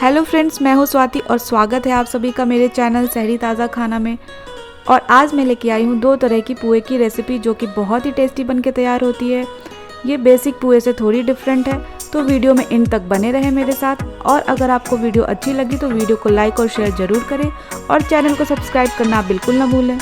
Hello friends, मैं हूँ स्वाति और स्वागत है आप सभी का मेरे चैनल शहरी ताज़ा खाना में। और आज मैं लेके आई हूँ 2 तरह की पुए की रेसिपी जो कि बहुत ही टेस्टी बन के तैयार होती है। ये बेसिक पुए से थोड़ी डिफरेंट है, तो वीडियो में इन तक बने रहे मेरे साथ। और अगर आपको वीडियो अच्छी लगी तो वीडियो को लाइक और शेयर ज़रूर करें और चैनल को सब्सक्राइब करना बिल्कुल ना भूलें।